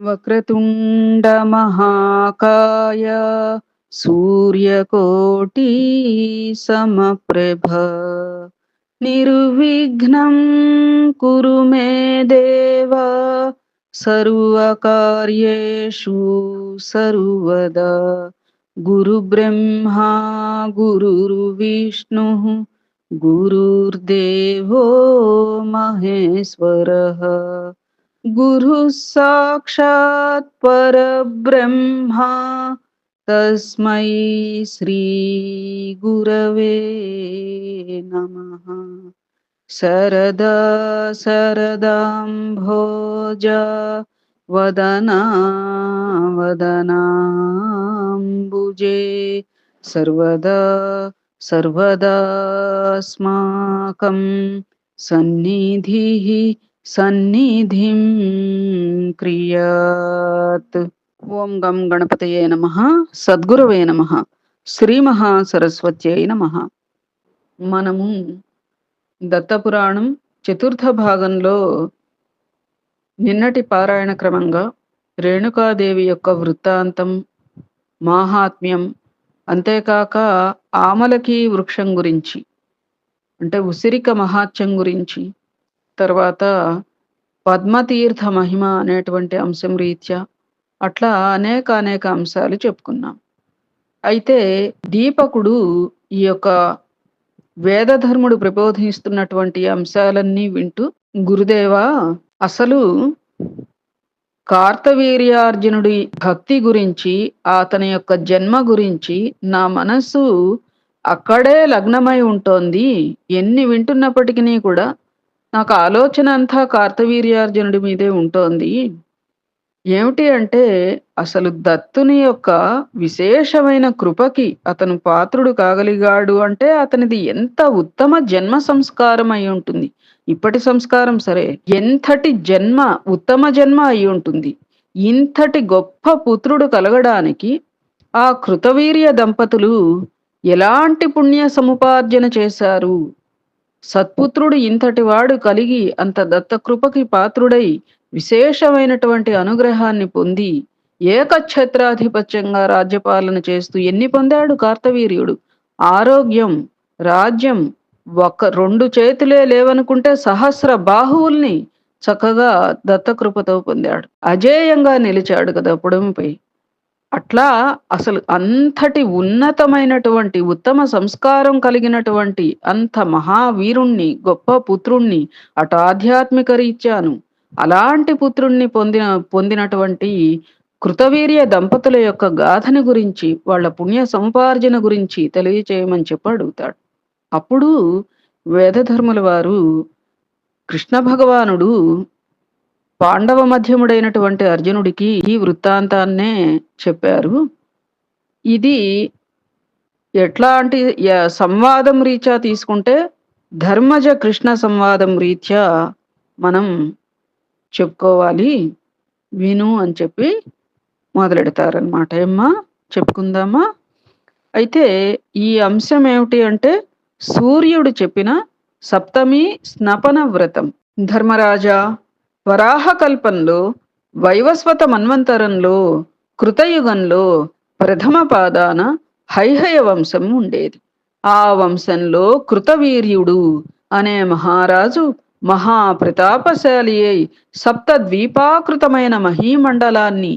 వక్రతుండ మహాకాయ సూర్యకోటి సమప్రభ నిర్విఘ్నం కురు మే దేవ సర్వకార్యేషు సర్వదా గురు బ్రహ్మా గురుర్విష్ణు గురుర్దేవో మహేశ్వరః గురు సాక్షాత్ పరబ్రహ్మ తస్మై శ్రీ గురవే నమః. శరదా శరదాంభోజ వదనా వదనాంబుజే సర్వదా సర్వదాస్మాకం సన్నిధిః సన్నిధిం క్రియాత్. ఓం గం గణపతయే నమః. సద్గురవే నమః. శ్రీ మహాసరస్వత్యై నమః. మనము దత్తపురాణం చతుర్థ భాగంలో నిన్నటి పారాయణ క్రమంగా రేణుకాదేవి యొక్క వృత్తాంతం, మాహాత్మ్యం, అంతేకాక ఆమలకి వృక్షం గురించి అంటే ఉసిరిక మహాత్మ్యం గురించి, తర్వాత పద్మతీర్థ మహిమ అనేటువంటి అంశం రీత్యా అట్లా అనేక అంశాలు చెప్పుకున్నాం. అయితే దీపకుడు ఈ యొక్క వేదధర్ముడు ప్రబోధిస్తున్నటువంటి అంశాలన్నీ వింటూ, గురుదేవా, అసలు కార్తవీర్యార్జునుడి భక్తి గురించి, అతని యొక్క జన్మ గురించి నా మనస్సు అక్కడే లగ్నమై ఉంటోంది. ఎన్ని వింటున్నప్పటికీ కూడా నాకు ఆలోచన అంతా కార్తవీర్యార్జునుడి మీదే ఉంటోంది. ఏమిటి అంటే, అసలు దత్తుని యొక్క విశేషమైన కృపకి అతను పాత్రుడు కాగలిగాడు అంటే అతనిది ఎంత ఉత్తమ జన్మ సంస్కారం అయి ఉంటుంది. ఇప్పటి సంస్కారం సరే, ఎంతటి జన్మ, ఉత్తమ జన్మ అయి ఉంటుంది. ఇంతటి గొప్ప పుత్రుడు కలగడానికి ఆ కృతవీర్య దంపతులు ఎలాంటి పుణ్య సముపార్జన చేశారు. సత్పుత్రుడు ఇంతటి వాడు కలిగి అంత దత్తకృపకి పాత్రుడై విశేషమైనటువంటి అనుగ్రహాన్ని పొంది ఏకఛత్రాధిపత్యంగా రాజ్యపాలన చేస్తూ ఎన్ని పొందాడు కార్తవీర్యుడు. ఆరోగ్యం, రాజ్యం, రెండు చేతులే లేవనుకుంటే సహస్ర బాహువుల్ని చక్కగా దత్తకృపతో పొందాడు. అజేయంగా నిలిచాడు కదా పొడవుపై. అట్లా అసలు అంతటి ఉన్నతమైనటువంటి ఉత్తమ సంస్కారం కలిగినటువంటి అంత మహావీరుణ్ణి, గొప్ప పుత్రుణ్ణి, అటు ఆధ్యాత్మిక రీత్యాను అలాంటి పుత్రుణ్ణి పొందినటువంటి కృతవీర్య దంపతుల యొక్క గాథని గురించి, వాళ్ళ పుణ్య సముపార్జన గురించి తెలియచేయమని చెప్పి అడుగుతాడు. అప్పుడు వేదధర్ముల వారు, కృష్ణ భగవానుడు పాండవ మధ్యముడైనటువంటి అర్జునుడికి ఈ వృత్తాంతాన్నే చెప్పారు. ఇది ఎట్లాంటి సంవాదం రీత్యా తీసుకుంటే ధర్మజ కృష్ణ సంవాదం రీత్యా మనం చెప్పుకోవాలి, విను అని చెప్పి మొదలెడతారనమాట. ఏమ్మా, చెప్పుకుందామా? అయితే ఈ అంశం ఏమిటి అంటే, సూర్యుడు చెప్పిన సప్తమి స్నపన వ్రతం. ధర్మరాజా, వరాహకల్పంలో, వైవస్వత మన్వంతరంలో, కృతయుగంలో ప్రథమ పాదాన హైహయ వంశం ఉండేది. ఆ వంశంలో కృతవీర్యుడు అనే మహారాజు మహాప్రతాపశాలి అయి సప్తద్వీపాకృతమైన మహీమండలాన్ని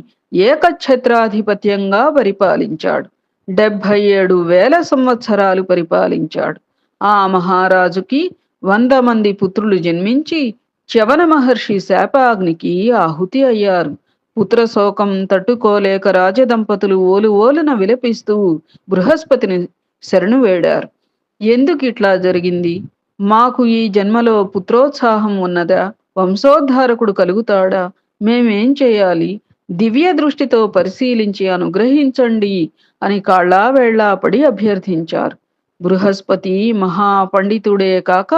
ఏకఛత్రాధిపత్యంగా పరిపాలించాడు. 77,000 సంవత్సరాలు పరిపాలించాడు. ఆ మహారాజుకి 100 మంది పుత్రులు జన్మించి చ్యవన మహర్షి శాపాగ్నికి ఆహుతి అయ్యారు. పుత్రశోకం తట్టుకోలేక రాజదంపతులు ఓలున విలపిస్తూ బృహస్పతిని శరణు వేడారు. ఎందుకు ఇట్లా జరిగింది? మాకు ఈ జన్మలో పుత్రోత్సాహం ఉన్నదా? వంశోద్ధారకుడు కలుగుతాడా? మేమేం చేయాలి? దివ్య దృష్టితో పరిశీలించి అనుగ్రహించండి అని కాళ్ళా వేళ్ళా పడి అభ్యర్థించారు. బృహస్పతి మహాపండితుడే కాక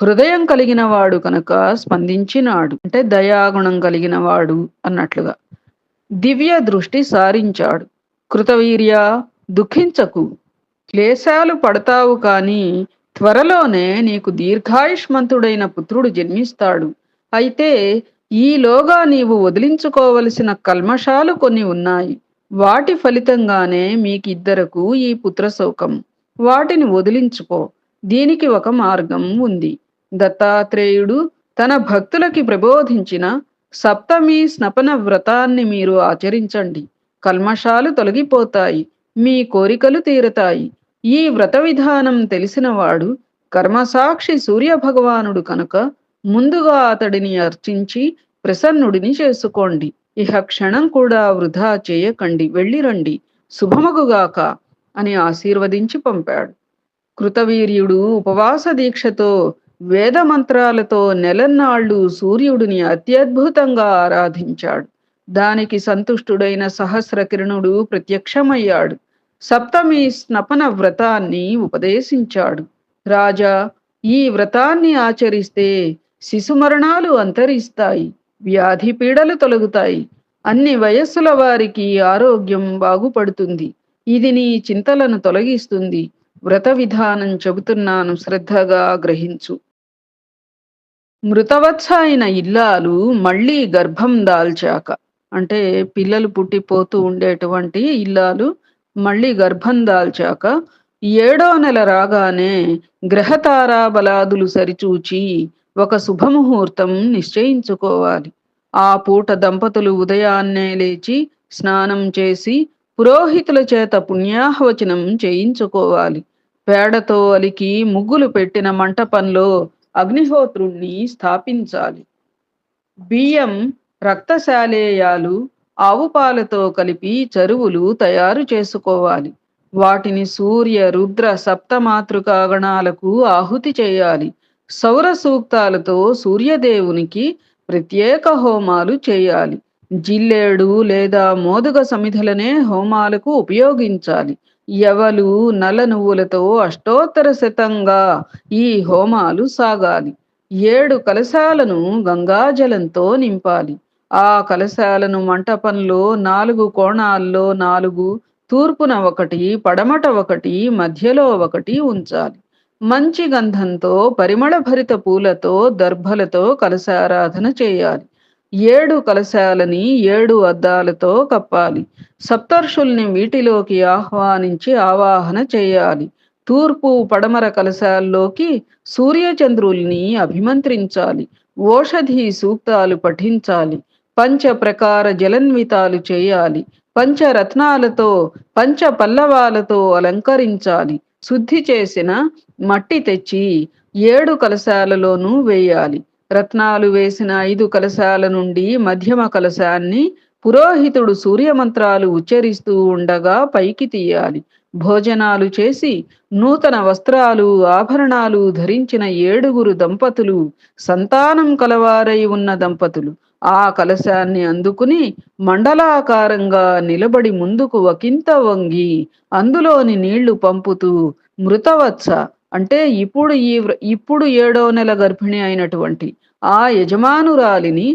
హృదయం కలిగిన వాడు కనుక స్పందించినాడు. అంటే దయాగుణం కలిగిన వాడు అన్నట్లుగా దివ్య దృష్టి సారించాడు. కృతవీర్య, దుఃఖించకు, క్లేశాలు పడతావు, కానీ త్వరలోనే నీకు దీర్ఘాయుష్మంతుడైన పుత్రుడు జన్మిస్తాడు. అయితే ఈలోగా నీవు వదిలించుకోవలసిన కల్మషాలు కొన్ని ఉన్నాయి. వాటి ఫలితంగానే మీకిద్దరకు ఈ పుత్రశోకం. వాటిని వదిలించుకో. దీనికి ఒక మార్గం ఉంది. దత్తాత్రేయుడు తన భక్తులకి ప్రబోధించిన సప్తమి స్నపన వ్రతాన్ని మీరు ఆచరించండి. కల్మషాలు తొలగిపోతాయి. మీ కోరికలు తీరతాయి. ఈ వ్రత విధానం తెలిసినవాడు కర్మసాక్షి సూర్యభగవానుడు కనుక ముందుగా అతడిని అర్చించి ప్రసన్నుడిని చేసుకోండి. ఇహ క్షణం కూడా వృధా చేయకండి. వెళ్ళిరండి. శుభమగుగాక అని ఆశీర్వదించి పంపాడు. కృతవీర్యుడు ఉపవాస దీక్షతో వేద మంత్రాలతో నెలన్నాళ్ళు సూర్యుడిని అత్యద్భుతంగా ఆరాధించాడు. దానికి సంతుష్టుడైన సహస్రకిరణుడు ప్రత్యక్షమయ్యాడు. సప్తమి స్నపన వ్రతాన్ని ఉపదేశించాడు. రాజా, ఈ వ్రతాన్ని ఆచరిస్తే శిశుమరణాలు అంతరిస్తాయి, వ్యాధి పీడలు తొలగుతాయి, అన్ని వయస్సుల వారికి ఆరోగ్యం బాగుపడుతుంది. ఇది నీ చింతలను తొలగిస్తుంది. వ్రత విధానం చెబుతున్నాను, శ్రద్ధగా గ్రహించు. మృతవత్స అయిన ఇల్లాలు మళ్ళీ గర్భం దాల్చాక, అంటే పిల్లలు పుట్టిపోతూ ఉండేటువంటి ఇల్లాలు మళ్ళీ గర్భం దాల్చాక 7వ నెల రాగానే గ్రహతారా బలాదులు సరిచూచి ఒక శుభముహూర్తం నిశ్చయించుకోవాలి. ఆ పూట దంపతులు ఉదయాన్నే లేచి స్నానం చేసి పురోహితుల చేత పుణ్యాహవచనం చేయించుకోవాలి. పేడతో అలికి ముగ్గులు పెట్టిన మంటపంలో అగ్నిహోత్రుణ్ణి స్థాపించాలి. బియ్యం, రక్తశాలేయాలు, ఆవు పాలతో కలిపి చరువులు తయారు చేసుకోవాలి. వాటిని సూర్య రుద్ర సప్తమాతృకా గణాలకు ఆహుతి చేయాలి. సౌర సూక్తాలతో సూర్యదేవునికి ప్రత్యేక హోమాలు చేయాలి. జిల్లేడు లేదా మోదుగ సమిధలనే హోమాలకు ఉపయోగించాలి. యవలు, నల్ల నువ్వులతో అష్టోత్తర శతంగా ఈ హోమాలు సాగాలి. 7 కలశాలను గంగాజలంతో నింపాలి. ఆ కలశాలను మంటపంలో 4 కోణాల్లో 4, తూర్పున 1, పడమట 1, మధ్యలో 1 ఉంచాలి. మంచి గంధంతో, పరిమళ భరిత పూలతో, దర్భలతో కలశారాధన చేయాలి. 7 కలశాలని 7 అద్దాలతో కప్పాలి. సప్తర్షుల్ని వీటిలోకి ఆహ్వానించి ఆవాహన చేయాలి. తూర్పు, పడమర కలశాల్లోకి సూర్యచంద్రుల్ని అభిమంత్రించాలి. ఓషధి సూక్తాలు పఠించాలి. పంచ ప్రకార జలన్వితాలు చేయాలి. పంచరత్నాలతో, పంచ పల్లవాలతో అలంకరించాలి. శుద్ధి చేసిన మట్టి తెచ్చి 7 కలశాలలోనూ వేయాలి. రత్నాలు వేసిన 5 కలశాల నుండి మధ్యమ కలశాన్ని పురోహితుడు సూర్యమంత్రాలు ఉచ్చరిస్తూ ఉండగా పైకి తీయాలి. భోజనాలు చేసి నూతన వస్త్రాలు, ఆభరణాలు ధరించిన 7 దంపతులు, సంతానం కలవారై ఉన్న దంపతులు ఆ కలశాన్ని అందుకుని మండలాకారంగా నిలబడి ముందుకు ఒకంత వంగి అందులోని నీళ్లు పంపుతూ మృతవత్స, అంటే ఇప్పుడు 7వ నెల గర్భిణి అయినటువంటి ఆ యజమానురాలిని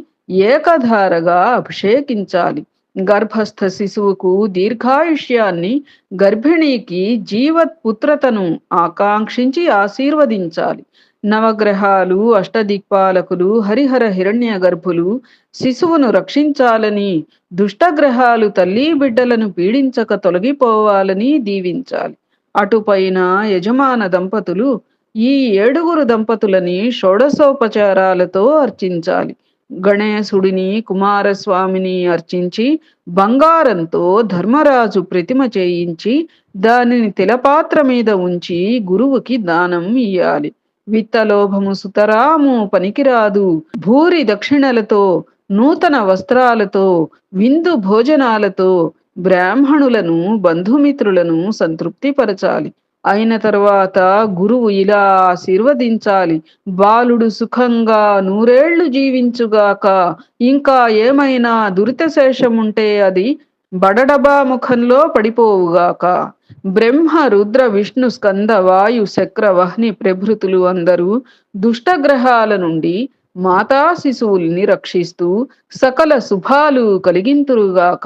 ఏకధారగా అభిషేకించాలి. గర్భస్థ శిశువుకు దీర్ఘాయుష్యాన్ని, గర్భిణీకి జీవత్పుత్రతను ఆకాంక్షించి ఆశీర్వదించాలి. నవగ్రహాలు, అష్టదిక్పాలకులు, హరిహర హిరణ్య గర్భులు శిశువును రక్షించాలని, దుష్టగ్రహాలు తల్లి బిడ్డలను పీడించక తొలగిపోవాలని దీవించాలి. అటుపైన యజమాన దంపతులు ఈ 7 దంపతులని షోడశోపచారాలతో అర్చించాలి. గణేశుడిని, కుమారస్వామిని అర్చించి బంగారంతో ధర్మరాజు ప్రతిమ చేయించి దానిని తిలపాత్ర మీద ఉంచి గురువుకి దానం ఇయ్యాలి. విత్తలోభము సుతరాము పనికిరాదు. భూరి దక్షిణలతో, నూతన వస్త్రాలతో, విందు భోజనాలతో బ్రాహ్మణులను, బంధుమిత్రులను సంతృప్తిపరచాలి. అయిన తరువాత గురువు ఇలా ఆశీర్వదించాలి: బాలుడు సుఖంగా 100 ఏళ్లు జీవించుగాక. ఇంకా ఏమైనా దురితశేషముంటే అది బడడబా ముఖంలో పడిపోవుగాక. బ్రహ్మ, రుద్ర, విష్ణు, స్కంద, వాయు, శక్ర, వహ్ని ప్రభృతులు అందరూ దుష్టగ్రహాల నుండి మాతా శిశువుల్ని రక్షిస్తూ సకల శుభాలు కలిగింతురుగాక.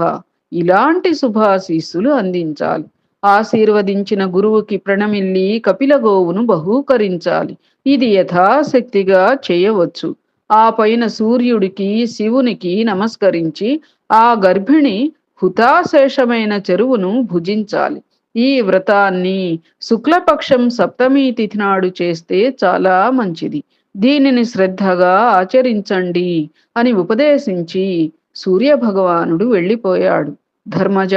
ఇలాంటి శుభాశీస్సులు అందించాలి. ఆశీర్వదించిన గురువుకి ప్రణమిల్లి కపిల గోవును బహూకరించాలి. ఇది యథాశక్తిగా చేయవచ్చు. ఆ పైన సూర్యుడికి, శివునికి నమస్కరించి ఆ గర్భిణి హుతాశేషమైన చెరువును భుజించాలి. ఈ వ్రతాన్ని శుక్లపక్షం సప్తమి తిథి నాడు చేస్తే చాలా మంచిది. దీనిని శ్రద్ధగా ఆచరించండి అని ఉపదేశించి సూర్యభగవానుడు వెళ్ళిపోయాడు. ధర్మజ,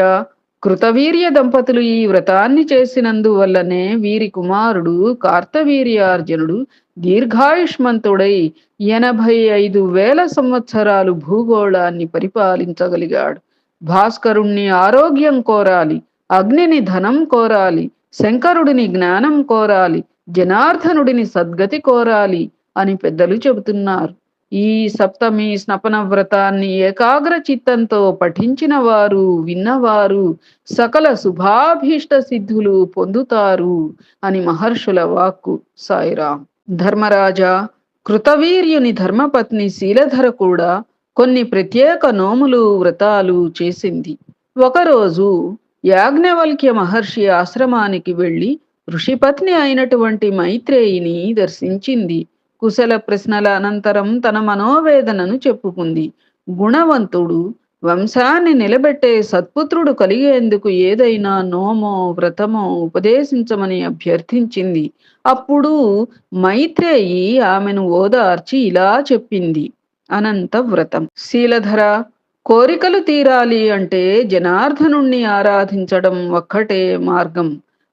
కృతవీర్య దంపతులు ఈ వ్రతాన్ని చేసినందువల్లనే వీరి కుమారుడు కార్తవీర్యార్జునుడు దీర్ఘాయుష్మంతుడై 85,000 సంవత్సరాలు భూగోళాన్ని పరిపాలించగలిగాడు. భాస్కరుణ్ణి ఆరోగ్యం కోరాలి, అగ్నిని ధనం కోరాలి, శంకరుడిని జ్ఞానం కోరాలి, జనార్దనుడిని సద్గతి కోరాలి అని పెద్దలు చెబుతున్నారు. ఈ సప్తమి స్నపన వ్రతాన్ని ఏకాగ్ర చిత్తంతో పఠించిన వారు, విన్నవారు సకల శుభాభీష్ట సిద్ధులు పొందుతారు అని మహర్షుల వాక్కు. సాయిరాం. ధర్మరాజా, కృతవీర్యుని ధర్మపత్ని శీలధర కూడా కొన్ని ప్రత్యేక నోములు, వ్రతాలు చేసింది. ఒకరోజు యాజ్ఞవల్క్య మహర్షి ఆశ్రమానికి వెళ్ళి ఋషిపత్ని అయినటువంటి మైత్రేయిని దర్శించింది. కుశల ప్రశ్నల అనంతరం తన మనోవేదనను చెప్పుకుంది. గుణవంతుడు, వంశాన్ని నిలబెట్టే సత్పుత్రుడు కలిగేందుకు ఏదైనా నోమో, వ్రతమో ఉపదేశించమని అభ్యర్థించింది. అప్పుడు మైత్రేయి ఆమెను ఓదార్చి ఇలా చెప్పింది: అనంత వ్రతం. శీలధర, కోరికలు తీరాలి అంటే జనార్దనుణ్ణి ఆరాధించడం ఒక్కటే మార్గం.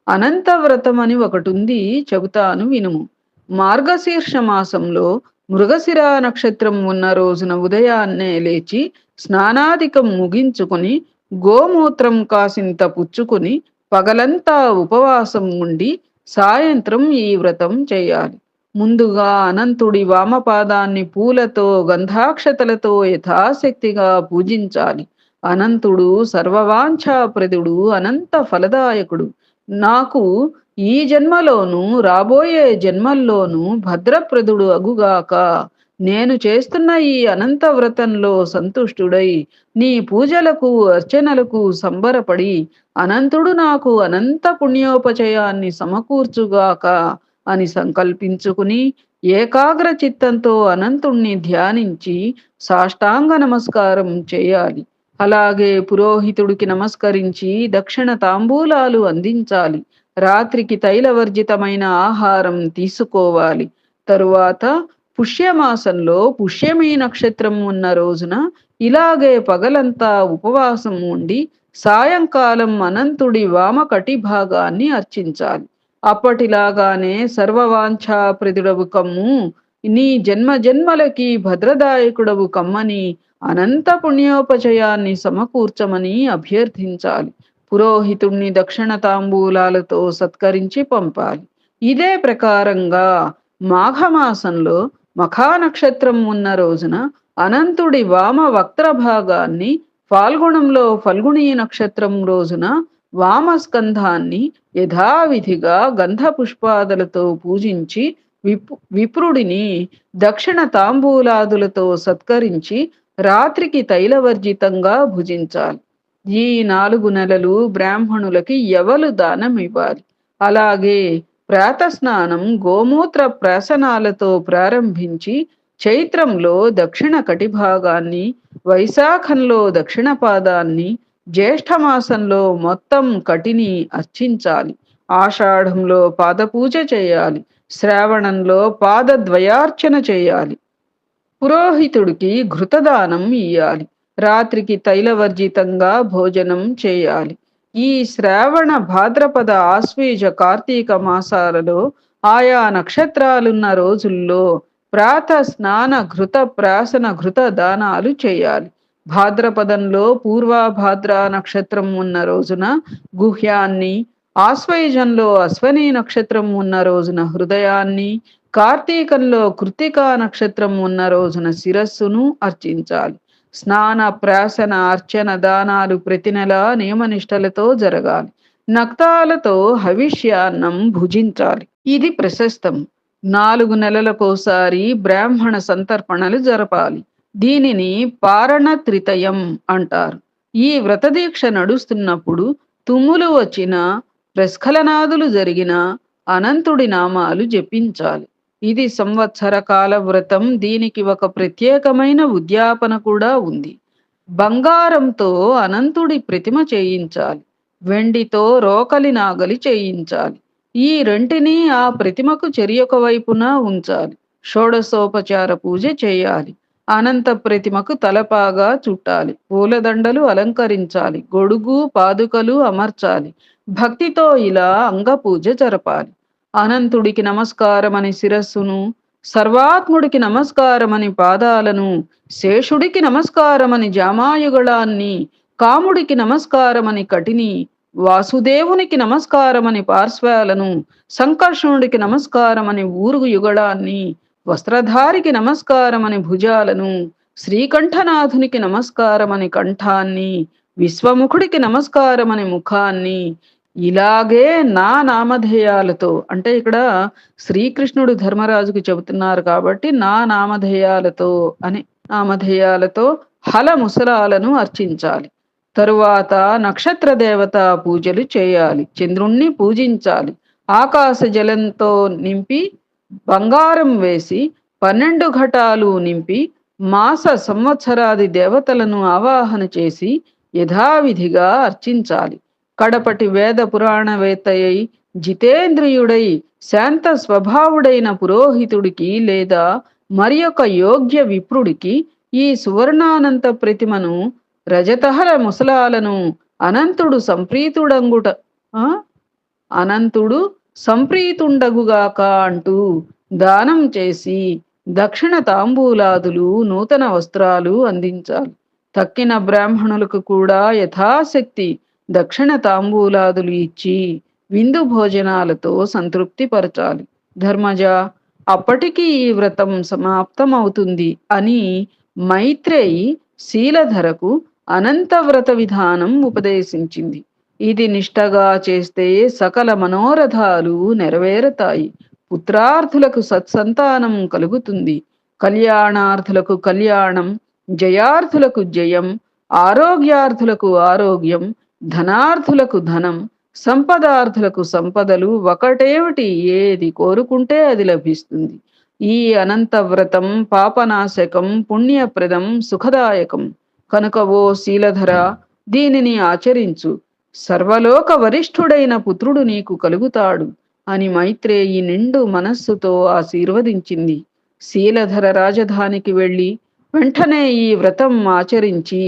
అనంత వ్రతం అని ఒకటుంది, చెబుతాను వినుము. మార్గశీర్ష మాసంలో మృగశిరా నక్షత్రం ఉన్న రోజున ఉదయాన్నే లేచి స్నానాధికం ముగించుకుని గోమూత్రం కాసింత పుచ్చుకుని పగలంతా ఉపవాసం ఉండి సాయంత్రం ఈ వ్రతం చేయాలి. ముందుగా అనంతుడి వామపాదాన్ని పూలతో, గంధాక్షతలతో యథాశక్తిగా పూజించాలి. అనంతుడు సర్వవాంఛాప్రదుడు, అనంత ఫలదాయకుడు. నాకు ఈ జన్మలోను రాబోయే జన్మల్లోనూ భద్రప్రదుడు అగుగాక. నేను చేస్తున్న ఈ అనంత వ్రతంలో సంతుష్టుడై నీ పూజలకు, అర్చనలకు సంబరపడి అనంతుడు నాకు అనంత పుణ్యోపచయాన్ని సమకూర్చుగాక అని సంకల్పించుకుని ఏకాగ్ర చిత్తంతో అనంతుణ్ణి ధ్యానించి సాష్టాంగ నమస్కారం చేయాలి. అలాగే పురోహితుడికి నమస్కరించి దక్షిణ తాంబూలాలు అందించాలి. రాత్రికి తైలవర్జితమైన ఆహారం తీసుకోవాలి. తరువాత పుష్యమాసంలో పుష్యమీ నక్షత్రం ఉన్న రోజున ఇలాగే పగలంతా ఉపవాసం ఉండి సాయంకాలం అనంతుడి వామకటి భాగాన్ని అర్చించాలి. అప్పటిలాగానే సర్వవాంఛాప్రదుడవు కమ్ము, నీ జన్మ జన్మలకి భద్రదాయకుడవు కమ్మని అనంత పుణ్యోపచయాన్ని సమకూర్చమని అభ్యర్థించాలి. పురోహితుణ్ణి దక్షిణ తాంబూలాలతో సత్కరించి పంపాలి. ఇదే ప్రకారంగా మాఘమాసంలో మఖా నక్షత్రం ఉన్న రోజున అనంతుడి వామ వక్త్ర భాగాన్ని, ఫాల్గుణంలో ఫల్గుణీ నక్షత్రం రోజున వామస్కంధాన్ని యథావిధిగా గంధ పుష్పాదులతో పూజించి విప్రుడిని దక్షిణ తాంబూలాదులతో సత్కరించి రాత్రికి తైలవర్జితంగా భుజించాలి. ఈ 4 నెలలు బ్రాహ్మణులకి ఎవలు దానం ఇవ్వాలి. అలాగే ప్రాతస్నానం గోమూత్ర ప్రాసనాలతో ప్రారంభించి చైత్రంలో దక్షిణ కటిభాగాన్ని, వైశాఖంలో దక్షిణ పాదాన్ని, జ్యేష్ఠమాసంలో మొత్తం కటిని అర్చించాలి. ఆషాఢంలో పాదపూజ చేయాలి. శ్రావణంలో పాదద్వయార్చన చేయాలి. పురోహితుడికి ఘృతదానం ఇయ్యాలి. రాత్రికి తైలవర్జితంగా భోజనం చేయాలి. ఈ శ్రావణ, భాద్రపద, ఆశ్వీజ, కార్తీక మాసాలలో ఆయా నక్షత్రాలున్న రోజుల్లో ప్రాత స్నాన ఘృత ప్రాసన ఘృత దానాలు చేయాలి. భాద్రపదంలో పూర్వభాద్ర నక్షత్రం ఉన్న రోజున గుహ్యాన్ని, ఆశ్వయుజంలో అశ్వని నక్షత్రం ఉన్న రోజున హృదయాన్ని, కార్తీకంలో కృత్తికా నక్షత్రం ఉన్న రోజున శిరస్సును అర్చించాలి. స్నాన, ప్రాసన, అర్చన, దానాలు ప్రతి నెల నియమనిష్టలతో జరగాలి. నక్తాలతో హవిష్యాన్నం భుజించాలి. ఇది ప్రశస్తం. 4 నెలలకోసారి బ్రాహ్మణ సంతర్పణలు జరపాలి. దీనిని పారణ త్రితయం అంటారు. ఈ వ్రతదీక్ష నడుస్తున్నప్పుడు తుమ్ములు వచ్చినా, ప్రస్ఖలనాదులు జరిగినా అనంతుడి నామాలు జపించాలి. ఇది సంవత్సర కాల వ్రతం. దీనికి ఒక ప్రత్యేకమైన ఉద్యాపన కూడా ఉంది. బంగారంతో అనంతుడి ప్రతిమ చేయించాలి. వెండితో రోకలి నాగలి చేయించాలి. ఈ రెంటిని ఆ ప్రతిమకు చెరియొక వైపున ఉంచాలి. షోడశోపచార పూజ చేయాలి. అనంత ప్రతిమకు తలపాగా చుట్టాలి. పూలదండలు అలంకరించాలి. గొడుగు పాదుకలు అమర్చాలి. భక్తితో ఇలా అంగపూజ జరపాలి. అనంతుడికి నమస్కారమని శిరస్సును, సర్వాత్ముడికి నమస్కారమని పాదాలను, శేషుడికి నమస్కారమని జామాయుగళాన్ని, కాముడికి నమస్కారమని కటిని, వాసుదేవునికి నమస్కారమని పార్శ్వాలను, సంకర్షణుడికి నమస్కారమని ఊరుగు యుగళాన్ని, వస్త్రధారికి నమస్కారమని భుజాలను, శ్రీకంఠనాథునికి నమస్కారమని కంఠాన్ని, విశ్వముఖుడికి నమస్కారమని ముఖాన్ని, ఇలాగే నా నామధేయాలతో, అంటే ఇక్కడ శ్రీకృష్ణుడు ధర్మరాజుకు చెబుతున్నారు కాబట్టి నా నామధేయాలతో అని, నామధేయాలతో హల ముసలాలను అర్చించాలి. తరువాత నక్షత్ర దేవత పూజలు చేయాలి. చంద్రుణ్ణి పూజించాలి. ఆకాశ జలంతో నింపి బంగారం వేసి 12 ఘటాలు నింపి మాస సంవత్సరాది దేవతలను ఆవాహన చేసి యథావిధిగా అర్చించాలి. కడపటి వేద పురాణవేత్తయై జితేంద్రియుడై శాంత స్వభావుడైన పురోహితుడికి లేదా మరి ఒక యోగ్య విప్రుడికి ఈ సువర్ణానంత ప్రతిమను, రజతహర ముసలాలను అనంతుడు సంప్రీతుడంగుట ఆ అనంతుడు సంప్రీతుండగుగాక అంటూ దానం చేసి దక్షిణ తాంబూలాదులు, నూతన వస్త్రాలు అందించాలి. తక్కిన బ్రాహ్మణులకు కూడా యథాశక్తి దక్షిణ తాంబూలాదులు ఇచ్చి విందు భోజనాలతో సంతృప్తి పరచాలి. ధర్మజ, అప్పటికి ఈ వ్రతం సమాప్తమవుతుంది అని మైత్రేయి శీలధరకు అనంత వ్రత విధానం ఉపదేశించింది. ఇది నిష్టగా చేస్తే సకల మనోరథాలు నెరవేరతాయి. పుత్రార్థులకు సత్సంతానం కలుగుతుంది. కళ్యాణార్థులకు కళ్యాణం, జయార్థులకు జయం, ఆరోగ్యార్థులకు ఆరోగ్యం, ధనార్థులకు ధనం, సంపదార్థులకు సంపదలు ఒకటేమిటి, ఏది కోరుకుంటే అది లభిస్తుంది. ఈ అనంత వ్రతం పాపనాశకం, పుణ్యప్రదం, సుఖదాయకం. కనుక ఓ శీలధర, దీనిని ఆచరించు. సర్వలోక వరిష్ఠుడైన పుత్రుడు నీకు కలుగుతాడు అని మైత్రేయి నిండు మనస్సుతో ఆశీర్వదించింది. శీలధర రాజధానికి వెళ్ళి వెంటనే ఈ వ్రతం ఆచరించి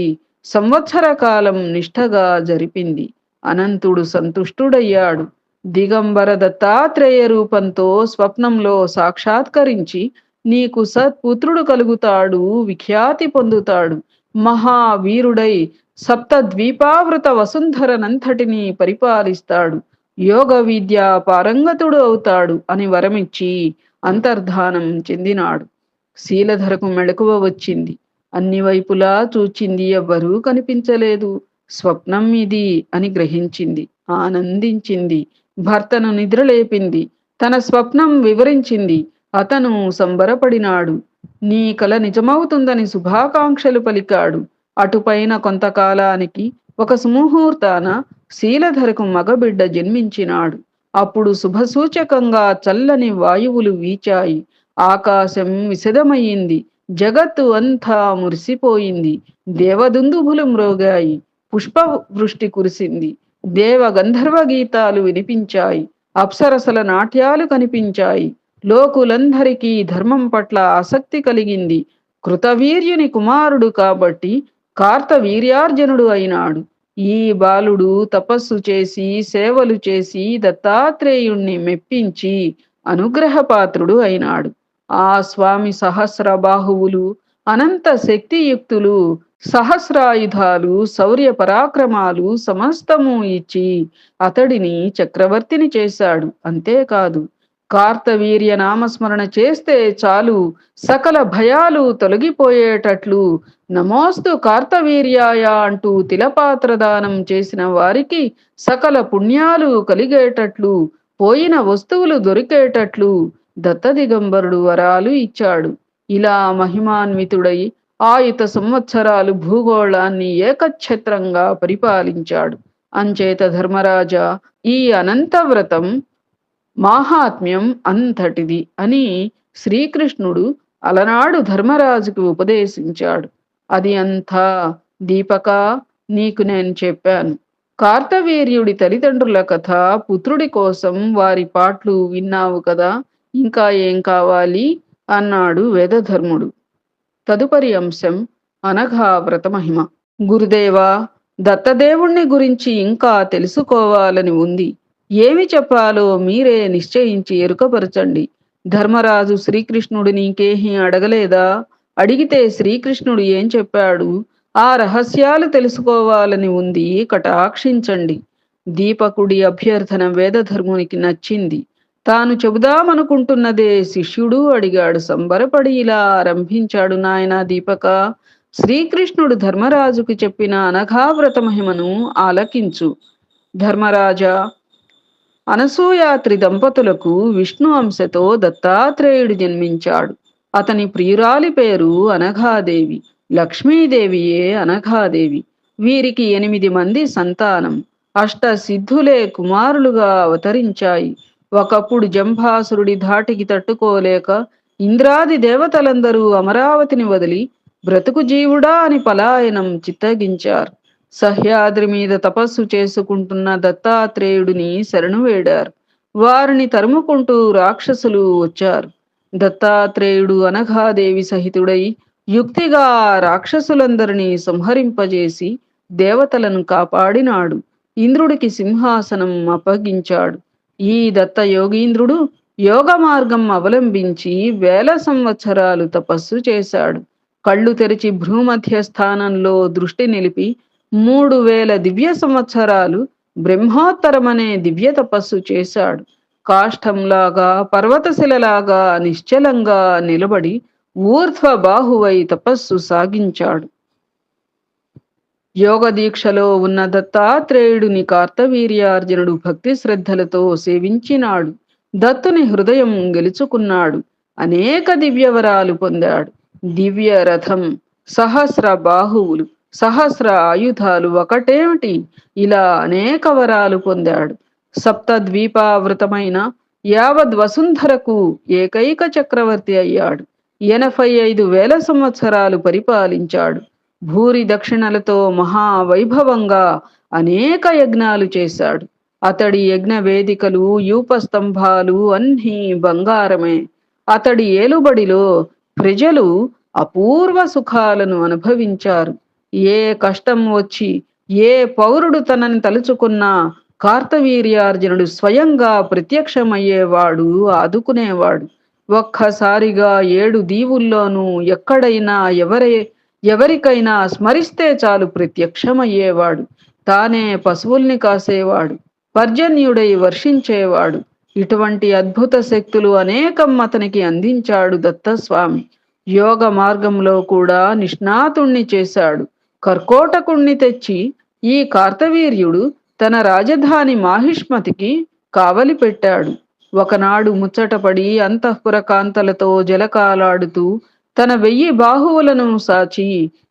సంవత్సర కాలం నిష్ఠగా జరిపింది. అనంతుడు సంతుష్టుడయ్యాడు. దిగంబర దత్తాత్రేయ రూపంతో స్వప్నంలో సాక్షాత్కరించి నీకు సత్పుత్రుడు కలుగుతాడు, విఖ్యాతి పొందుతాడు, మహావీరుడై సప్తద్వీపావృత వసుంధరనంతటిని పరిపాలిస్తాడు, యోగ విద్య పారంగతుడు అవుతాడు అని వరమిచ్చి అంతర్ధానం చెందినాడు. శీలధరకు మెళకువ వచ్చింది. అన్ని వైపులా చూచింది, ఎవ్వరూ కనిపించలేదు. స్వప్నం ఇది అని గ్రహించింది. ఆనందించింది. భర్తను నిద్రలేపింది. తన స్వప్నం వివరించింది. అతను సంబరపడినాడు. నీ కల నిజమవుతుందని శుభాకాంక్షలు పలికాడు. అటుపైన కొంతకాలానికి ఒక సుముహూర్తాన శీలధరకు మగబిడ్డ జన్మించినాడు. అప్పుడు శుభసూచకంగా చల్లని వాయువులు వీచాయి. ఆకాశం విశదమయ్యింది. జగత్తు అంతా మురిసిపోయింది. దేవదుందుభులు మ్రోగాయి. పుష్ప వృష్టి కురిసింది. దేవ గంధర్వ గీతాలు వినిపించాయి. అప్సరసల నాట్యాలు కనిపించాయి. లోకులందరికీ ధర్మం పట్ల ఆసక్తి కలిగింది. కృతవీర్యుని కుమారుడు కాబట్టి కార్తవీర్యార్జునుడు అయినాడు. ఈ బాలుడు తపస్సు చేసి సేవలు చేసి దత్తాత్రేయుణ్ణి మెప్పించి అనుగ్రహపాత్రుడు అయినాడు. ఆ స్వామి సహస్ర బాహువులు, అనంత శక్తియుక్తులు, సహస్రాయుధాలు, శౌర్య పరాక్రమాలు సమస్తము ఇచ్చి అతడిని చక్రవర్తిని చేశాడు. అంతేకాదు, కార్తవీర్య నామస్మరణ చేస్తే చాలు సకల భయాలు తొలగిపోయేటట్లు నమోస్తు కార్తవీర్యాయ అంటూ తిలపాత్ర దానం చేసిన వారికి సకల పుణ్యాలు కలిగేటట్లు, పోయిన వస్తువులు దొరికేటట్లు దత్తదిగంబరుడు వరాలు ఇచ్చాడు. ఇలా మహిమాన్వితుడై ఆయుత సంవత్సరాలు భూగోళాన్ని ఏకఛత్రంగా పరిపాలించాడు. అంచేత ధర్మరాజా, ఈ అనంత వ్రతం మాహాత్మ్యం అంతటిది అని శ్రీకృష్ణుడు అలనాడు ధర్మరాజుకు ఉపదేశించాడు. అది అంతా దీపక, నీకు నేను చెప్పాను. కార్తవీర్యుడి తల్లిదండ్రుల కథ, పుత్రుడి కోసం వారి పాట్లు విన్నావు కదా, ఇంకా ఏం కావాలి అన్నాడు వేదధర్ముడు. తదుపరి అంశం అనఘా వ్రత మహిమ. గురుదేవా, దత్తదేవుణ్ణి గురించి ఇంకా తెలుసుకోవాలని ఉంది. ఏమి చెప్పాలో మీరే నిశ్చయించి ఎరుకపరచండి. ధర్మరాజు శ్రీకృష్ణుడు నీకేమీ అడగలేదా? అడిగితే శ్రీకృష్ణుడు ఏం చెప్పాడు? ఆ రహస్యాలు తెలుసుకోవాలని ఉంది, కటాక్షించండి. దీపకుడి అభ్యర్థన వేదధర్మునికి నచ్చింది. తాను చెబుదామనుకుంటున్నదే శిష్యుడు అడిగాడు. సంబరపడి ఇలా ఆరంభించాడు. నాయనా దీపక, శ్రీకృష్ణుడు ధర్మరాజుకు చెప్పిన అనఘావ్రత మహిమను ఆలకించు. ధర్మరాజా, అనసూయాత్రి దంపతులకు విష్ణు అంశతో దత్తాత్రేయుడు జన్మించాడు. అతని ప్రియురాలి పేరు అనఘాదేవి. లక్ష్మీదేవియే అనఘాదేవి. వీరికి 8 మంది సంతానం. అష్టసిద్ధులే కుమారులుగా అవతరించాయి. ఒకప్పుడు జంభాసురుడి ధాటికి తట్టుకోలేక ఇంద్రాది దేవతలందరూ అమరావతిని వదిలి బ్రతుకు జీవుడా అని పలాయనం చిత్తగించారు. సహ్యాద్రి మీద తపస్సు చేసుకుంటున్న దత్తాత్రేయుడిని శరణు వేడారు. వారిని తరుముకుంటూ రాక్షసులు వచ్చారు. దత్తాత్రేయుడు అనఘాదేవి సహితుడై యుక్తిగా రాక్షసులందరినీ సంహరింపజేసి దేవతలను కాపాడినాడు. ఇంద్రుడికి సింహాసనం అప్పగించాడు. ఈ దత్త యోగీంద్రుడు యోగ మార్గం అవలంబించి 1000 సంవత్సరాలు తపస్సు చేశాడు. కళ్ళు తెరిచి భ్రూమధ్య స్థానంలో దృష్టి నిలిపి 3000 దివ్య సంవత్సరాలు బ్రహ్మోత్తరమనే దివ్య తపస్సు చేశాడు. కాష్టంలాగా పర్వతశిలలాగా నిశ్చలంగా నిలబడి ఊర్ధ్వ బాహువై తపస్సు సాగించాడు. యోగ దీక్షలో ఉన్న దత్తాత్రేయుడిని కార్తవీర్యార్జునుడు భక్తి శ్రద్ధలతో సేవించినాడు. దత్తుని హృదయం గెలుచుకున్నాడు. అనేక దివ్యవరాలు పొందాడు. దివ్య రథం, సహస్ర బాహువులు, సహస్ర ఆయుధాలు ఒకటేమిటి, ఇలా అనేక వరాలు పొందాడు. సప్తద్వీపావృతమైన యావద్ వసుంధరకు ఏకైక చక్రవర్తి అయ్యాడు. 85,000 సంవత్సరాలు పరిపాలించాడు. భూరి దక్షిణలతో మహావైభవంగా అనేక యజ్ఞాలు చేశాడు. అతడి యజ్ఞ వేదికలు, యూపస్తంభాలు అన్నీ బంగారమే. అతడి ఏలుబడిలో ప్రజలు అపూర్వ సుఖాలను అనుభవించారు. ఏ కష్టం వచ్చి ఏ పౌరుడు తనని తలుచుకున్నా కార్తవీర్యార్జునుడు స్వయంగా ప్రత్యక్షమయ్యేవాడు, ఆదుకునేవాడు. ఒక్కసారిగా 7 దీవుల్లోనూ ఎక్కడైనా ఎవరికైనా స్మరిస్తే చాలు ప్రత్యక్షమయ్యేవాడు. తానే పశువుల్ని కాసేవాడు. పర్జన్యుడై వర్షించేవాడు. ఇటువంటి అద్భుత శక్తులు అనేకం అతనికి అందించాడు దత్తస్వామి. యోగ మార్గంలో కూడా నిష్ణాతుణ్ణి చేశాడు. కర్కోటకుణ్ణి తెచ్చి ఈ కార్తవీర్యుడు తన రాజధాని మాహిష్మతికి కావలి పెట్టాడు. ఒకనాడు ముచ్చటపడి అంతఃపుర కాంతలతో జలకాలాడుతూ తన 1000 బాహువులను సాచి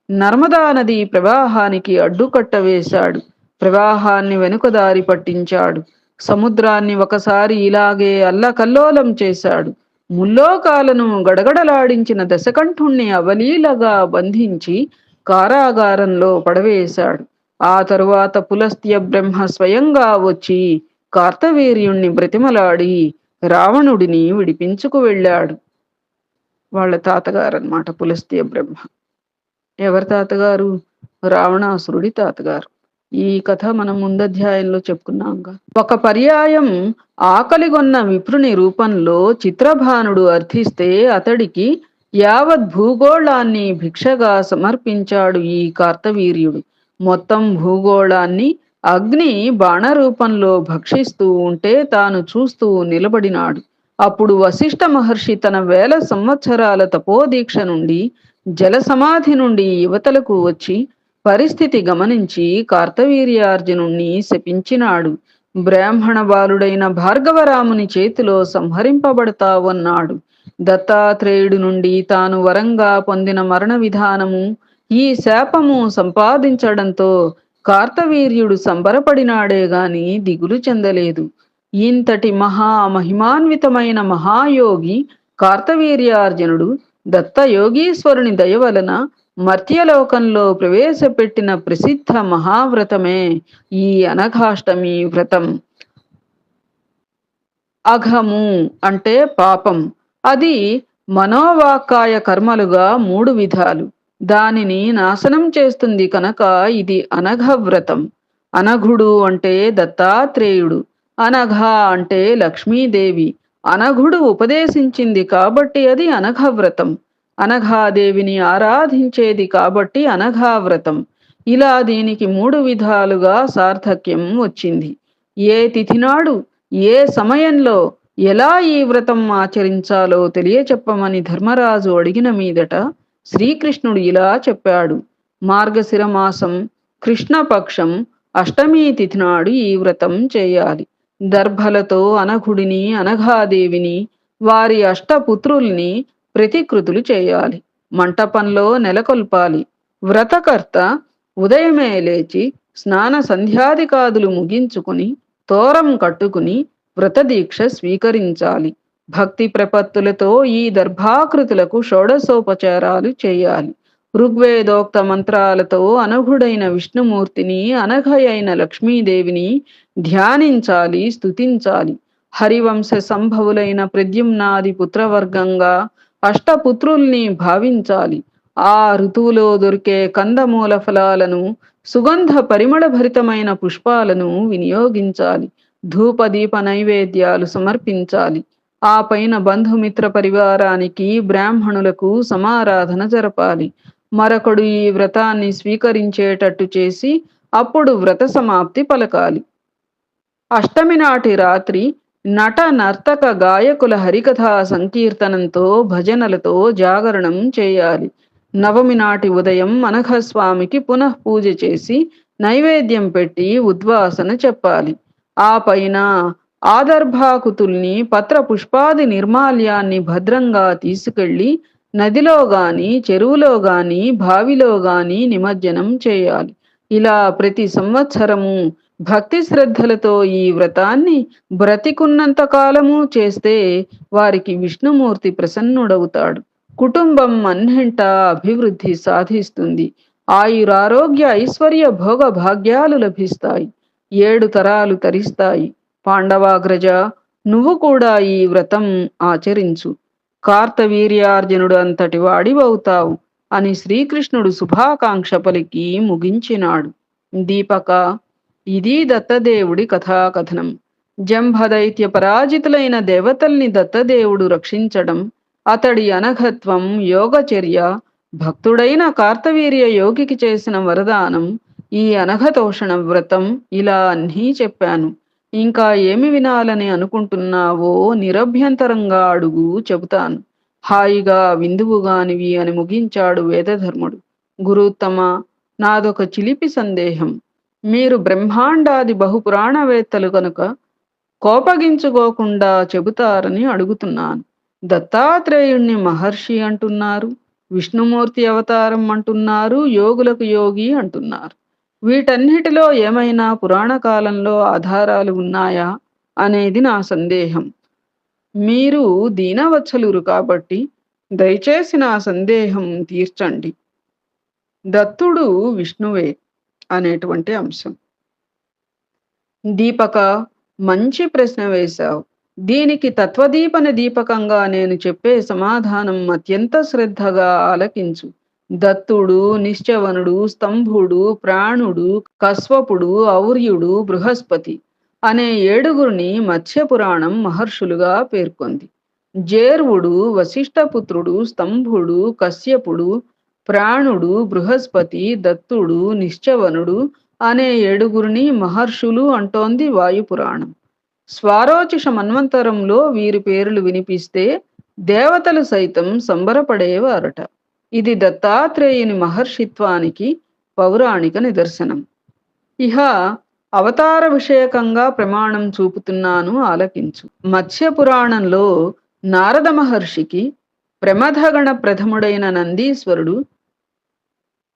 నర్మదా నది ప్రవాహానికి అడ్డుకట్ట వేశాడు. ప్రవాహాన్ని వెనుకదారి పట్టించాడు. సముద్రాన్ని ఒకసారి ఇలాగే అల్లకల్లోలం చేశాడు. ముల్లోకాలను గడగడలాడించిన దశకంఠుణ్ణి అవలీలగా బంధించి కారాగారంలో పడవేశాడు. ఆ తరువాత పులస్త్య బ్రహ్మ స్వయంగా వచ్చి కార్తవీర్యుణ్ణి బ్రతిమలాడి రావణుడిని విడిపించుకు వెళ్ళాడు. వాళ్ళ తాతగారు అన్నమాట పులస్త్య బ్రహ్మ. ఎవరి తాతగారు? రావణాసురుడి తాతగారు. ఈ కథ మనం ముందధ్యాయంలో చెప్పుకున్నాంగా. ఒక పర్యాయం ఆకలిగొన్న విప్రుని రూపంలో చిత్రభానుడు అర్థిస్తే అతడికి యావత్ భూగోళాన్ని భిక్షగా సమర్పించాడు ఈ కార్తవీర్యుడు. మొత్తం భూగోళాన్ని అగ్ని బాణరూపంలో భక్షిస్తూ ఉంటే తాను చూస్తూ నిలబడినాడు. అప్పుడు వశిష్ఠ మహర్షి తన 1000 సంవత్సరాల తపోదీక్ష నుండి, జల సమాధి నుండి యువతలకు వచ్చి పరిస్థితి గమనించి కార్తవీర్యార్జునుణ్ణి శపించినాడు. బ్రాహ్మణ బాలుడైన భార్గవరాముని చేతిలో సంహరింపబడతావన్నాడు. దత్తాత్రేయుడి నుండి తాను వరంగా పొందిన మరణ విధానము, ఈ శాపము సంపాదించడంతో కార్తవీర్యుడు సంబరపడినాడే గాని దిగులు చెందలేదు. ఇంతటి మహిమాన్వితమైన మహాయోగి కార్తవీర్యార్జునుడు దత్తయోగీశ్వరుని దయ వలన మర్త్యలోకంలో ప్రవేశపెట్టిన ప్రసిద్ధ మహావ్రతమే ఈ అనఘాష్టమి వ్రతం. అఘము అంటే పాపం. అది మనోవాక్కాయ కర్మలుగా 3 విధాలు. దానిని నాశనం చేస్తుంది కనుక ఇది అనఘ వ్రతం. అనఘుడు అంటే దత్తాత్రేయుడు, అనఘ అంటే లక్ష్మీదేవి. అనఘుడు ఉపదేశించింది కాబట్టి అది అనఘ వ్రతం. అనఘాదేవిని ఆరాధించేది కాబట్టి అనఘావ్రతం. ఇలా దీనికి 3 విధాలుగా సార్థక్యం వచ్చింది. ఏ తిథినాడు ఏ సమయంలో ఎలా ఈ వ్రతం ఆచరించాలో తెలియచెప్పమని ధర్మరాజు అడిగిన మీదట శ్రీకృష్ణుడు ఇలా చెప్పాడు. మార్గశిర మాసం కృష్ణపక్షం అష్టమి తిథి నాడు ఈ వ్రతం చేయాలి. దర్భలతో అనఘుడిని అనఘాదేవిని వారి అష్టపుత్రుల్ని ప్రతికృతులు చేయాలి. మంటపంలో నెలకొల్పాలి. వ్రతకర్త ఉదయమే లేచి స్నాన సంధ్యాదికాదులు ముగించుకుని తోరం కట్టుకుని వ్రతదీక్ష స్వీకరించాలి. భక్తి ప్రపత్తులతో ఈ దర్భాకృతులకు షోడశోపచారాలు చేయాలి. ఋగ్వేదోక్త మంత్రాలతో అనఘుడైన విష్ణుమూర్తిని అనఘయైన లక్ష్మీదేవిని ధ్యానించాలి, స్తుతించాలి. హరివంశ సంభవులైన ప్రద్యుమ్నాది పుత్రవర్గంగా అష్టపుత్రుల్ని భావించాలి. ఆ ఋతువులో దొరికే కందమూల ఫలాలను సుగంధ పరిమళ భరితమైన పుష్పాలను వినియోగించాలి. ధూపదీప నైవేద్యాలు సమర్పించాలి. ఆ పైన బంధుమిత్ర పరివారానికి బ్రాహ్మణులకు సమారాధన జరపాలి. మరొకడు ఈ వ్రతాన్ని స్వీకరించేటట్టు చేసి అప్పుడు వ్రత సమాప్తి పలకాలి. అష్టమి నాటి రాత్రి నట నర్తక గాయకుల హరికథా సంకీర్తనంతో భజనలతో జాగరణం చేయాలి. నవమి నాటి ఉదయం అనఘస్వామికి పునః పూజ చేసి నైవేద్యం పెట్టి ఉద్వాసన చెప్పాలి. ఆ పైన ఆదర్భాకుతుల్ని పత్ర పుష్పాది నిర్మాల్యాన్ని భద్రంగా తీసుకెళ్లి నదిలో గాని చెరువులో గాని బావిలో గాని నిమజ్జనం చేయాలి. ఇలా ప్రతి సంవత్సరము భక్తి శ్రద్ధలతో ఈ వ్రతాన్ని బ్రతికున్నంత కాలము చేస్తే వారికి విష్ణుమూర్తి ప్రసన్నుడవుతాడు. కుటుంబం అన్నింటా అభివృద్ధి సాధిస్తుంది. ఆయురారోగ్య ఐశ్వర్య భోగ భాగ్యాలు లభిస్తాయి. 7 తరాలు తరిస్తాయి. పాండవాగ్రజ, నువ్వు కూడా ఈ వ్రతం ఆచరించు. కార్తవీర్యార్జునుడు అంతటి వాడివవుతావు అని శ్రీకృష్ణుడు శుభాకాంక్ష పలికి ముగించినాడు. దీపక, ఇది దత్తదేవుడి కథాకథనం. జంభదైత్య పరాజితులైన దేవతల్ని దత్తదేవుడు రక్షించడం, అతడి అనఘత్వం, యోగచర్య, భక్తుడైన కార్తవీర్య యోగికి చేసిన వరదానం, ఈ అనఘతోషణ వ్రతం, ఇలా అన్నీ చెప్పాను. ఇంకా ఏమి వినాలని అనుకుంటున్నావో నిరభ్యంతరంగా అడుగు, చెబుతాను. హాయిగా విందువుగానివి అని ముగించాడు వేదధర్ముడు. గురుత్తమ, నాదొక చిలిపి సందేహం. మీరు బ్రహ్మాండాది బహుపురాణవేత్తలు కనుక కోపగించుకోకుండా చెబుతారని అడుగుతున్నాను. దత్తాత్రేయుణ్ణి మహర్షి అంటున్నారు, విష్ణుమూర్తి అవతారం అంటున్నారు, యోగులకు యోగి అంటున్నారు. వీటన్నిటిలో ఏమైనా పురాణ కాలంలో ఆధారాలు ఉన్నాయా అనేది నా సందేహం. మీరు దీనవత్సలురు కాబట్టి దయచేసి నా సందేహం తీర్చండి. దత్తుడు విష్ణువే అనేటువంటి అంశం. దీపక, మంచి ప్రశ్న వేశావు. దీనికి తత్వదీపన దీపకంగా నేను చెప్పే సమాధానం అత్యంత శ్రద్ధగా ఆలకించు. దత్తుడు, నిశ్చవనుడు, స్తంభుడు, ప్రాణుడు, కస్వపుడు, ఔర్యుడు, బృహస్పతి అనే 7గురిని మత్స్యపురాణం మహర్షులుగా పేర్కొంది. జేర్వుడు, వశిష్ఠపుత్రుడు, స్తంభుడు, కశ్యపుడు, ప్రాణుడు, బృహస్పతి, దత్తుడు, నిశ్చవనుడు అనే 7గురిని మహర్షులు అంటోంది వాయుపురాణం. స్వారోచిష మన్వంతరంలో వీరి పేర్లు వినిపిస్తే దేవతలు సైతం సంబరపడేవారట. ఇది దత్తాత్రేయుని మహర్షిత్వానికి పౌరాణిక నిదర్శనం. ఇహ అవతార విషయకంగా ప్రమాణం చూపుతున్నాను, ఆలకించు. మత్స్య పురాణంలో నారద మహర్షికి ప్రమథగణ ప్రథముడైన నందీశ్వరుడు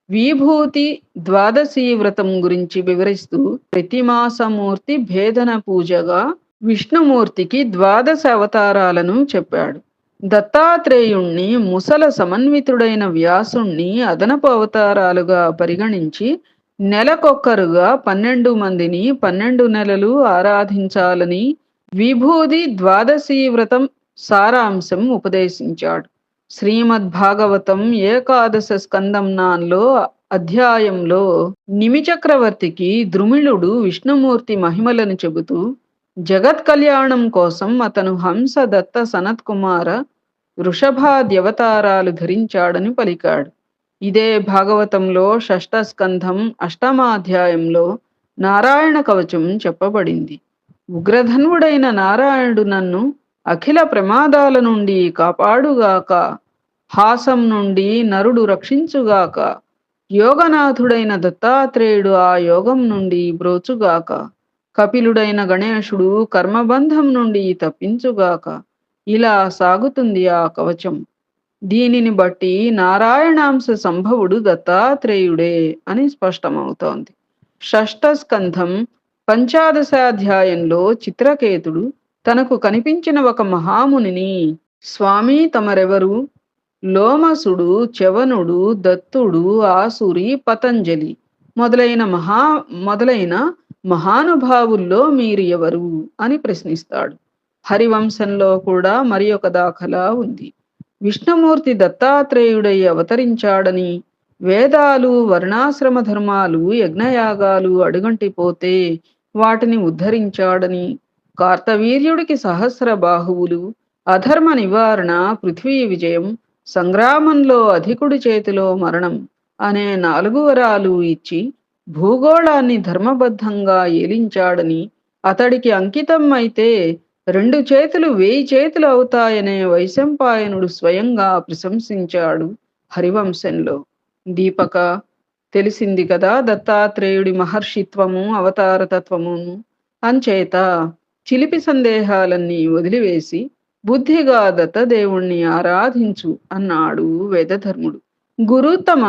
విభూతి ద్వాదశీ వ్రతం గురించి వివరిస్తూ ప్రతిమాసమూర్తి భేదన పూజగా విష్ణుమూర్తికి 12 అవతారాలను చెప్పాడు. దత్తాత్రేయుణ్ణి ముసల సమన్వితుడైన వ్యాసుణ్ణి అదనపు అవతారాలుగా పరిగణించి నెలకొక్కరుగా 12 మందిని 12 నెలలు ఆరాధించాలని విభూది ద్వాదశీ వ్రతం సారాంశం ఉపదేశించాడు. శ్రీమద్భాగవతం ఏకాదశ స్కందం నాన్లో అధ్యాయంలో నిమిచక్రవర్తికి ద్రుమిళుడు విష్ణుమూర్తి మహిమలను చెబుతూ జగత్ కళ్యాణం కోసం అతను హంస దత్త సనత్కుమార వృషభాద్యవతారాలు ధరించాడని పలికాడు. ఇదే భాగవతంలో షష్ఠ స్కంధం అష్టమాధ్యాయంలో నారాయణ కవచం చెప్పబడింది. ఉగ్రధన్వుడైన నారాయణుడు నన్ను అఖిల ప్రమాదాల నుండి కాపాడుగాక, హాసం నుండి నరుడు రక్షించుగాక, యోగనాథుడైన దత్తాత్రేయుడు ఆ యోగం నుండి బ్రోచుగాక, కపిలుడైన గణేశుడు కర్మబంధం నుండి తప్పించుగాక. ఇలా సాగుతుంది ఆ కవచం. దీనిని బట్టి నారాయణాంశ సంభవుడు దత్తాత్రేయుడే అని స్పష్టమవుతోంది. షష్ఠ స్కంధం పంచాదశాధ్యాయంలో చిత్రకేతుడు తనకు కనిపించిన ఒక మహామునిని, స్వామి తమరెవరు? లోమసుడు, చవనుడు, దత్తుడు, ఆసురి, పతంజలి మొదలైన మహానుభావుల్లో మీరు ఎవరు అని ప్రశ్నిస్తాడు. హరివంశంలో కూడా మరి ఒక దాఖలా ఉంది. విష్ణుమూర్తి దత్తాత్రేయుడై అవతరించాడని, వేదాలు, వర్ణాశ్రమ ధర్మాలు, యజ్ఞయాగాలు అడుగంటిపోతే వాటిని ఉద్ధరించాడని, కార్తవీర్యుడికి సహస్ర బాహువులు, అధర్మ నివారణ, పృథ్వీ విజయం, సంగ్రామంలో అధికుడి చేతిలో మరణం అనే 4 వరాలు ఇచ్చి భూగోళాన్ని ధర్మబద్ధంగా ఏలించాడని, అతడికి అంకితం అయితే 2 చేతులు 1000 చేతులు అవుతాయనే వైశంపాయనుడు స్వయంగా ప్రశంసించాడు హరివంశంలో. దీపక, తెలిసింది కదా దత్తాత్రేయుడి మహర్షిత్వము, అవతారతత్వమును. అంచేత చిలిపి సందేహాలన్నీ వదిలివేసి బుద్ధిగా దత్తదేవుణ్ణి ఆరాధించు అన్నాడు వేదధర్ముడు. గురుతమ,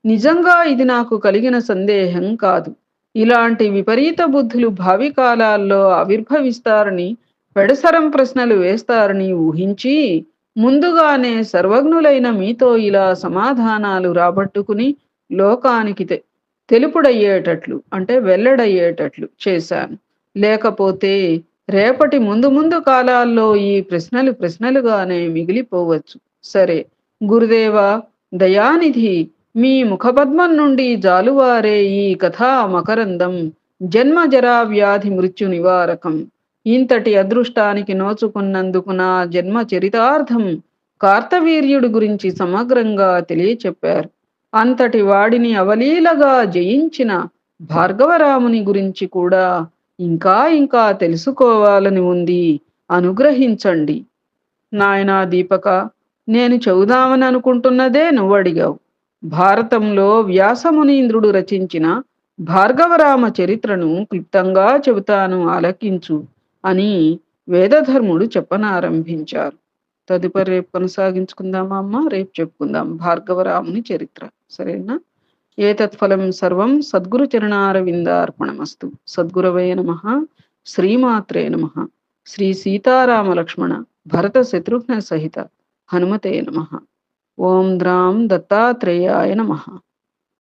నిజంగా ఇది నాకు కలిగిన సందేహం కాదు. ఇలాంటి విపరీత బుద్ధులు భావి కాలాల్లో ఆవిర్భవిస్తారని, పెడసరం ప్రశ్నలు వేస్తారని ఊహించి ముందుగానే సర్వజ్ఞులైన మీతో ఇలా సమాధానాలు రాబట్టుకుని లోకానికి తెలుపుడయ్యేటట్లు అంటే వెల్లడయ్యేటట్లు చేశాను. లేకపోతే రేపటి ముందు ముందు కాలాల్లో ఈ ప్రశ్నలు ప్రశ్నలుగానే మిగిలిపోవచ్చు. సరే గురుదేవా, దయానిధి, మీ ముఖపద్మం నుండి జాలువారే ఈ కథా మకరందం జన్మ జరా వ్యాధి మృత్యు నివారకం. ఇంతటి అదృష్టానికి నోచుకున్నందుకు నా జన్మ చరితార్థం కార్తవీర్యుడి గురించి సమగ్రంగా తెలియచెప్పారు. అంతటి వాడిని అవలీలగా జయించిన భార్గవరాముని గురించి కూడా ఇంకా ఇంకా తెలుసుకోవాలని ఉంది. అనుగ్రహించండి. నాయనా దీపక, నేను చెబుదామని అనుకుంటున్నదే నువ్వడిగావు. భారతంలో వ్యాసమునీంద్రుడు రచించిన భార్గవరామ చరిత్రను క్లుప్తంగా చెబుతాను, ఆలకించు అని వేదధర్ముడు చెప్పనారంభించారు. తదుపరి రేపు కొనసాగించుకుందామా అమ్మ? రేపు చెప్పుకుందాం భార్గవరాముని చరిత్ర. సరేనా? ఏతత్ఫలం సర్వం సద్గురు చరణారవిందార్పణమస్తు. సద్గురవే నమః. శ్రీమాత్రే నమః. శ్రీ సీతారామ లక్ష్మణ భరత శత్రుఘ్న సహిత హనుమతే నమః. ఓం ద్రాం దత్తాత్రేయాయ నమః.